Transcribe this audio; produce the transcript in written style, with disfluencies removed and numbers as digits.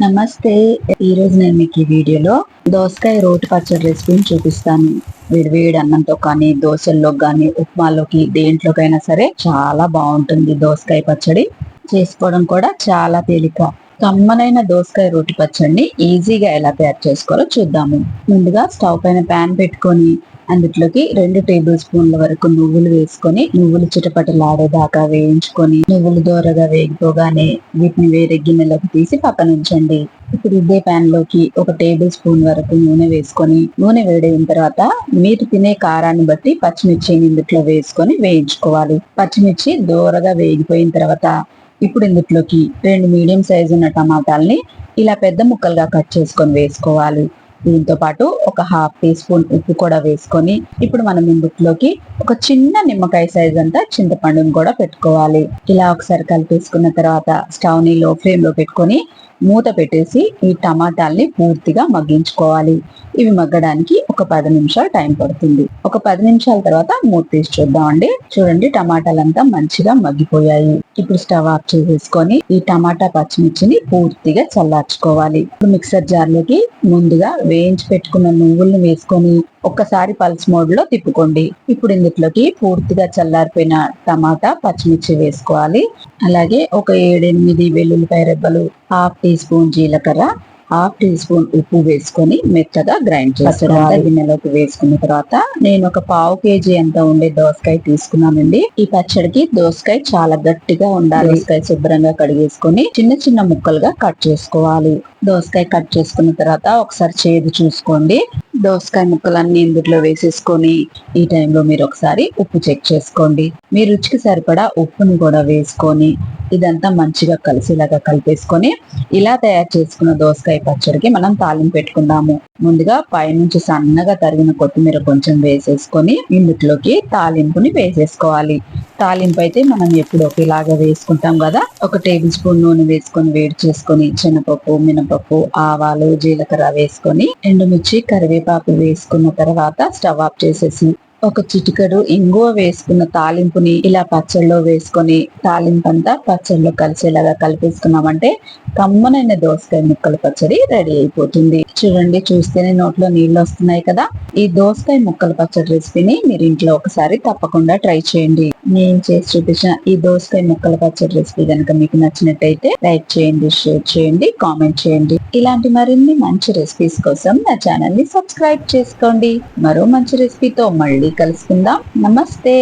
నమస్తే. ఈరోజు నేను మీకు ఈ వీడియోలో దోసకాయ రోటి పచ్చడి రెసిపీని చూపిస్తాను. వేడి వేడి అన్నంతో కానీ, దోశల్లో కానీ, ఉప్మాలోకి దేంట్లోకైనా సరే చాలా బాగుంటుంది దోసకాయ పచ్చడి. చేసుకోవడం కూడా చాలా తేలిక. కమ్మనైన దోసకాయ రోటి పచ్చడిని ఈజీగా ఎలా తయారు చేసుకోవాలో చూద్దాము. ముందుగా స్టవ్ పైన ప్యాన్ పెట్టుకొని అందులోకి 2 టేబుల్ స్పూన్ల వరకు నువ్వులు వేసుకొని, నువ్వులు చిటపటలాడేదాకా వేయించుకొని, నువ్వులు దోరగా వేగిపోగానే వీటిని వేరే గిన్నెలోకి తీసి పక్కన ఉంచండి. ఇప్పుడు ఇదే ప్యాన్ లోకి 1 టేబుల్ స్పూన్ వరకు నూనె వేసుకొని, నూనె వేడైన తర్వాత మీరు తినే కారాన్ని బట్టి పచ్చిమిర్చిని ఇందులో వేసుకొని వేయించుకోవాలి. పచ్చిమిర్చి దోరగా వేగిపోయిన తర్వాత ఇప్పుడు ఇందులోకి 2 మీడియం సైజు ఉన్న టమాటాలని ఇలా పెద్ద ముక్కలుగా కట్ చేసుకొని వేసుకోవాలి. దీంతో పాటు ఒక 1/2 టీ స్పూన్ ఉప్పు కూడా వేసుకొని, ఇప్పుడు మనం ఇందులోకి ఒక చిన్న నిమ్మకాయ సైజ్ అంతా చింతపండును కూడా పెట్టుకోవాలి. ఇలా ఒకసారి కలిపేసుకున్న తర్వాత స్టవ్ ని లో ఫ్లేమ్ లో పెట్టుకొని మూత పెట్టేసి ఈ టమాటాల్ని పూర్తిగా మగ్గించుకోవాలి. ఇవి మగ్గడానికి ఒక 10 నిమిషాలు టైం పడుతుంది. ఒక 10 నిమిషాల తర్వాత మూత తీసి చూద్దామండి. చూడండి, టమాటాలంతా మంచిగా మగ్గిపోయాయి. ఇప్పుడు స్టవ్ ఆఫ్ చేసేసుకొని ఈ టమాటా పచ్చిమిర్చిని పూర్తిగా చల్లార్చుకోవాలి. ఇప్పుడు మిక్సర్ జార్ లోకి ముందుగా వేయించి పెట్టుకున్న నువ్వుల్ని వేసుకొని ఒక్కసారి పల్స్ మోడ్ లో తిప్పుకోండి. ఇప్పుడు ఇందులోకి పూర్తిగా చల్లారిపోయిన టమాటా పచ్చిమిర్చి వేసుకోవాలి. అలాగే ఒక 7-8 వెల్లుల్లిపాయ రెబ్బలు, 1/2 టీ స్పూన్ జీలకర్ర, 1/2 టీ స్పూన్ ఉప్పు వేసుకొని మెత్తగా గ్రైండ్ చేసుకోవాలి. గిన్నెలోకి వేసుకున్న తర్వాత నేను ఒక 1/2 కేజీ అంత ఉండే దోసకాయ తీసుకున్నానండి. ఈ పచ్చడికి దోసకాయ చాలా గట్టిగా ఉండాలి. దోసకాయ శుభ్రంగా కడిగేసుకొని చిన్న చిన్న ముక్కలుగా కట్ చేసుకోవాలి. దోసకాయ కట్ చేసుకున్న తర్వాత ఒకసారి చేదు చూసుకోండి. దోసకాయ ముక్కలన్నీ ఇందులో వేసేసుకొని ఈ టైంలో మీరు ఒకసారి ఉప్పు చెక్ చేసుకోండి. మీ రుచికి సరిపడా ఉప్పుని కూడా వేసుకొని ఇదంతా మంచిగా కలిసేలాగా కలిపేసుకొని ఇలా తయారు చేసుకున్న దోసకాయ పచ్చడికి మనం తాలింపు పెట్టుకుందాము. ముందుగా పైనుంచి సన్నగా తరిగిన కొత్తిమీర కొంచెం వేసేసుకొని ఇందులోకి తాలింపుని వేసేసుకోవాలి. తాలింపు అయితే మనం ఎప్పుడు ఒకేలాగా వేసుకుంటాం కదా. 1 టేబుల్ స్పూన్ నూనె వేసుకొని వేడి చేసుకొని శనగపప్పు, మినపప్పు, ఆవాలు, జీలకర్ర వేసుకొని ఎండుమిర్చి, కరివేపాకు వేసుకున్న తర్వాత స్టవ్ ఆఫ్ చేసేసి ఒక చిటికెడు ఇంగువ వేసుకున్న తాలింపుని ఇలా పచ్చళ్ళలో వేసుకొని తాలింపు అంతా పచ్చళ్ళలో కలిసేలాగా కలిపేసుకున్నామంటే కమ్మనైన దోసకాయ ముక్కల పచ్చడి రెడీ అయిపోతుంది. చూడండి, చూస్తేనే నోట్లో నీళ్ళు వస్తున్నాయి కదా. ఈ దోసకాయ ముక్కల పచ్చడి రెసిపీని మీరు ఇంట్లో ఒకసారి తప్పకుండా ట్రై చేయండి. నేను చేసి చూపించిన ఈ దోసకాయ ముక్కల పచ్చడి రెసిపీ కనుక మీకు నచ్చినట్టయితే లైక్ చేయండి, షేర్ చేయండి, కామెంట్ చేయండి. ఇలాంటి మరిన్ని మంచి రెసిపీస్ కోసం నా ఛానల్ ని సబ్స్క్రైబ్ చేసుకోండి. మరో మంచి రెసిపీతో మళ్ళీ కలుసుకుందాం. నమస్తే.